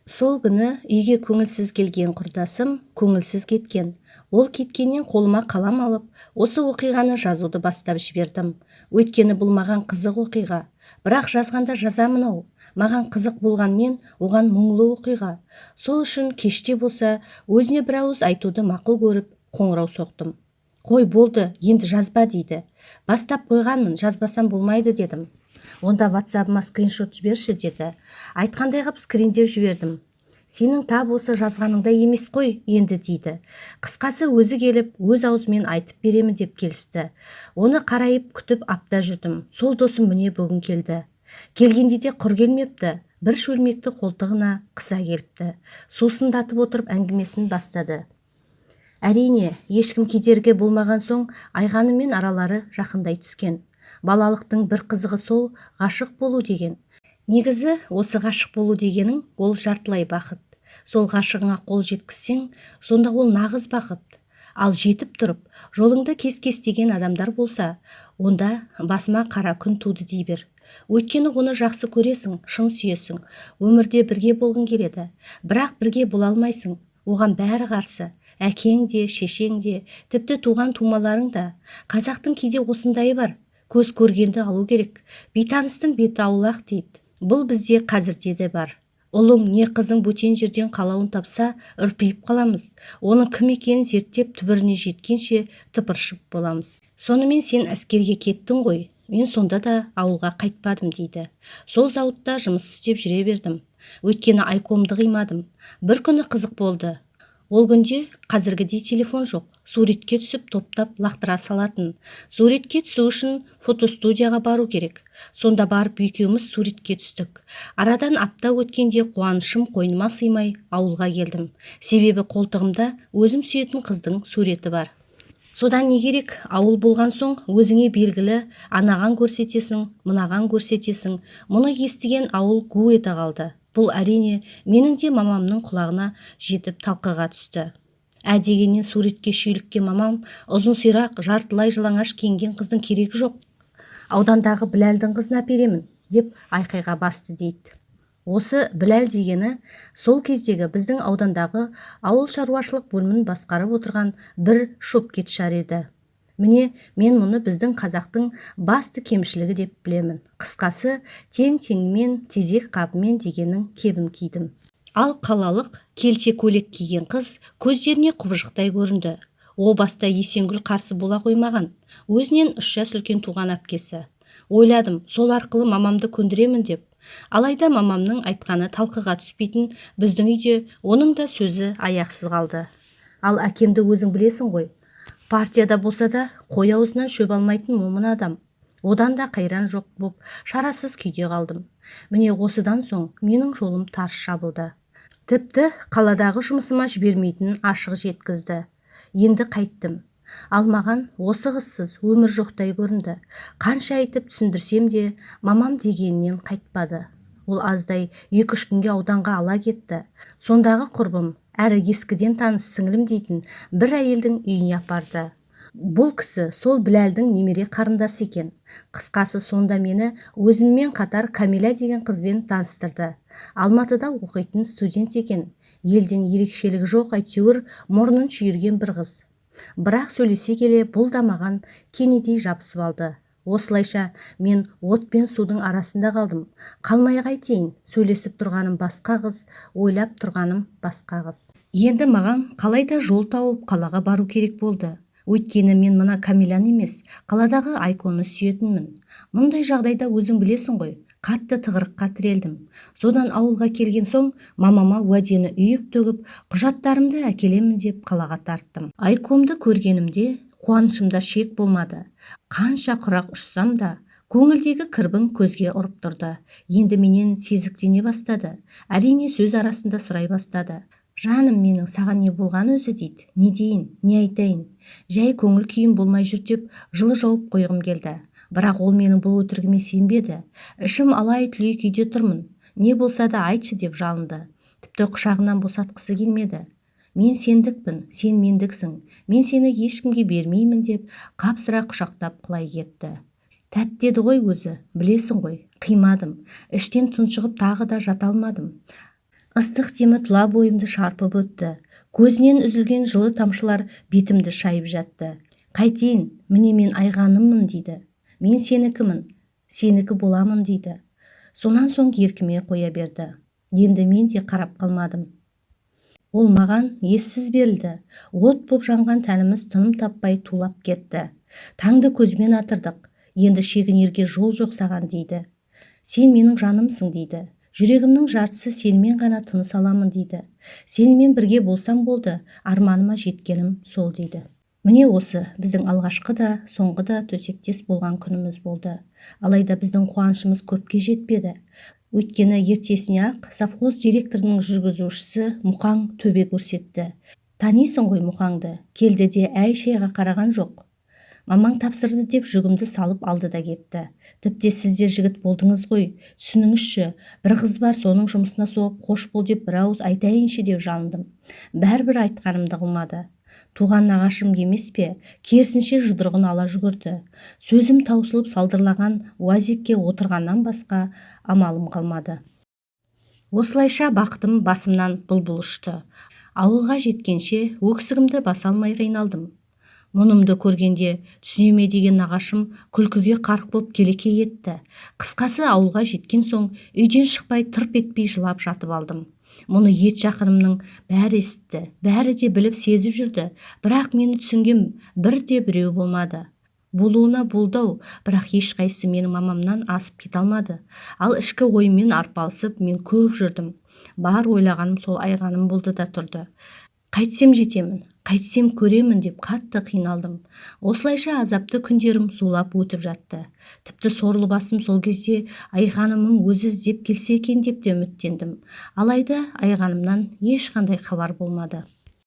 Сол күні үйге көңілсіз келген құрдасым көңілсіз кеткен. Ол кеткеннен қолыма қалам алып, осы оқиғаны жазуды бастап жібердім. Өйткені бұл маған қызық оқиға. Бірақ жазғанда жазамын-ау. Маған қызық болғанмен, оған мұңлы оқиға. Сол үшін кеште болса, өзіне бір ауыз айтуды мақұл көріп, қоңырау соқтым. Қой болды, енді жазба дейді. Бастап қойғанмын, жазбасам болмайды дедім. Онда WhatsApp-ыма скриншот жіберші деді. Айтқандай қып скриндеп жібердім. Сенің тап осы жазғаныңда емес қой енді дейді. Қысқасы өзі келіп, өз аузымен айтып беремін деп келісті. Оны қарайып күтіп апта жүрдім. Сол досым міне бүгін келді. Келгенде де құр келмепті. Бір шөлмекті қолтығына қыса келіпті. Сусындатып отырып әңгімесін бастады. Әрине, ешкім кедергі болмаған соң айғанымен аралары жақындай түскен. Балалықтың бір қызығы сол ғашық болу деген. Негізі осы ғашық болу дегенің ол жартылай бақыт. Сол ғашығыңа қол жеткізсең, сонда ол нағыз бақыт. Ал жетіп тұрып, жолыңда кес-кестеген адамдар болса, онда басыма қара күн туды дей бер. Өйткені оны жақсы көресің, шын сүйесің, өмірде бірге болғың келеді. Бірақ бірге бола алмайсың, оған бәрі қарсы. Әкең де, шешең де, тіпті туған-тумаларың да. Қазақтың кейде осындайы бар. Көз көргенді алу керек. Бейтаныстың беті аулақ дейді. Бұл бізде қазірде де бар. Ұлың не қызың бөтен жерден қалауын тапса, үрпиіп қаламыз. Оның кім екенін зерттеп түбіріне жеткенше тыпыршып боламыз. Сонымен сен әскерге кеттің ғой. Мен сонда да ауылға қайтпадым дейді. Сол зауытта жұмыс істеп жүре бердім. Өйткені айкомды қимадым. Бір күні қызық болды. Ол күнде қазіргідей телефон жоқ. Суретке түсіп топтап лақтыра салатын. Суретке түсу үшін фотостудияға бару керек. Сонда барып екеуміз суретке түстік. Арадан апта өткенде қуанышым қойныма сыймай ауылға келдім. Себебі қолтығымда өзім сүйетін қыздың суреті бар. Содан не керек, ауыл болған соң өзіңе белгілі анаған көрсетесің, мынаған көрсетесің. Мұны естіген ауыл гу ете қалды. Бұл әрине менің де мамамның құлағына жетіп талқыға түсті. Дегеннен суретке шүйлікке мамам ұзын сирақ жартылай жалаңаш киінген қыздың керегі жоқ. Аудандағы Біләлдің қызын әперемін деп айқайға басты дейді. Осы Біләл дегені сол кездегі біздің аудандағы ауыл шаруашылық бөлімін басқарып отырған бір шопкетшар еді. Міне, мен мұны біздің қазақтың басты кемшілігі деп білемін. Қысқасы, тең-теңімен, тезек қабымен дегеннің кебін кидім. Ал қалалық келте көйлек киген қыз көздеріне құбыжықтай көрінді. О баста Есенгүл қарсы бола қоймаған. Өзінен 3 жас үлкен туған әпкесі. Ойладым, сол арқылы мамамды көндіремін деп. Алайда мамамның айтқаны талқыға түспейтін біздің үйде оның да сөзі аяқсыз қалды. Ал әкемді өзің білесің ғой. Партияда болса да қой аузынан шөп алмайтын момын адам. Одан да қайран жоқ боп шарасыз күйде қалдым. Міне осыдан соң менің жолым тарс жабылды. Тіпті қаладағы жұмысыма жібермейтінін ашық жеткізді. Енді қайттым. Ал маған осы қызсыз өмір жоқтай көрінді. Қанша айтып түсіндірсем де, мамам дегенінен қайтпады. Ол аздай 2-3 күнге ауданға ала кетті. Сондағы құрбым, әрі ескіден таныс сіңілім дейтін бір әйелдің үйіне апарды. Бұл кісі сол Біләлдің немере қарындасы екен. Қысқасы сонда мені өзіммен қатар Камила деген қызбен таныстырды. Алматыда оқитын студент екен. Елден ерекшелігі жоқ, әйтеуір мұрнын шүйірген бір қыз. Бірақ сөйлесе келе бұл да маған кенедей жабысып алды. Осылайша мен от пен судың арасында қалдым. Қалмай қайтейін, сөйлесіп тұрғаным басқа қыз, ойлап тұрғаным басқа қыз. Енді маған қалайда жол тауып қалаға бару керек болды. Өйткені мен мына Камиланы емес, қаладағы Айконы сүйетінмін. Мұндай жағдайда өзің білесің ғой, қатты тығырыққа тірелдім. Содан ауылға келген соң мамама уәдені үйіп төгіп, құжаттарымды әкелемін деп қалаға тарттым. Айкомды көргенімде қуанышымда шек болмады. Қанша құрақ ұшсам да, көңілдегі кірбің көзге ұрып тұрды. Енді менен сезіктене бастады. Әрине сөз арасында сұрай бастады. Жаным менің саған не болған өзі дейді. Не дейін, не айтайын. Жай көңіл күйім болмай жүр деп жылы жауып қойғым келді. Бірақ ол менің бұл өтірігіме сенбеді. Ішім алай-түлей күйде тұрмын. Не болса да айтшы деп жалынды. Тіпті құшағынан босатқысы келмеді. Мен сендікпін, сен мендіксің. Мен сені ешкімге бермеймін деп қапсыра құшақтап құлай кетті. Тәттеді ғой өзі, білесің ғой. Қимадым. Іштен тұншығып тағы да жата алмадым. Ыстық демі тұла бойымды шарпып өтті. Көзінен үзілген жылы тамшылар бетімді шайып жатты. Қайтейін, міне мен айғаныммын дейді. Мен сенікімін, сенікі боламын дейді. Сонан соң еркіме қоя берді. Енді мен де қарап қалмадым. Ол маған ессіз берілді. От боп жанған тәніміз тыным таппай тулап кетті. Таңды көзбен атырдық. Енді шегінерге жол жоқ саған дейді. Сен менің жанымсың дейді. Жүрегімнің жартысы сенімен ғана тыныс аламын дейді. Сенімен бірге болсам болды, арманыма жеткенім сол дейді. Міне осы біздің алғашқы да, соңғы да төсектес болған күніміз болды. Алайда біздің қуанышымыз көпке жетпеді. Өйткені ертесіне-ақ совхоз директорының жүргізушісі Мұқаң төбе көрсетті. Танисың ғой Мұқаңды, келді де әй шайға қараған жоқ. Мамаң тапсырды деп жүгімді салып алды да кетті. Тіпті сіздер жігіт болдыңыз ғой, түсініңізші, бір қыз бар соның жұмысына соғып қош бол деп бір ауыз айтайыншы деп жалындым. Бәрібір айтқанымды қылмады. Туған нағашым емес пе, керісінше жұдырығын ала жүгірді. Сөзім таусылып салдырлаған уазикке отырғаннан басқа амалым қалмады. Осылайша бақытым басымнан бұлбұл ұшты. Ауылға жеткенше өксігімді баса алмай қиналдым. Мұнымды көргенде түсінеме деген нағашым күлкіге қарқ боп келеке етті. Қысқасы ауылға жеткен соң үйден шықпай тырп етпей жылап жатып алдым. Мұны ет жақынымның бәрі естті, бәрі де біліп сезіп жүрді. Бірақ мені түсінген бірде біреу болмады. Болуына болдау, бірақ ешқайсысы менің мамамнан асып кете алмады. Ал ішкі ойыммен арпалысып мен көп жүрдім. Бар ойлағаным сол айғаным болды да тұрды. Қайтсем жетемін, қайтсем көремін деп қатты қиналдым. Осылайша азапты күндерім зулап өтіп жатты. Тіпті сорлы басым сол кезде айғанымның өзі іздеп келсе екен деп те үміттендім. Алайда айғанымнан ешқандай хабар болмады.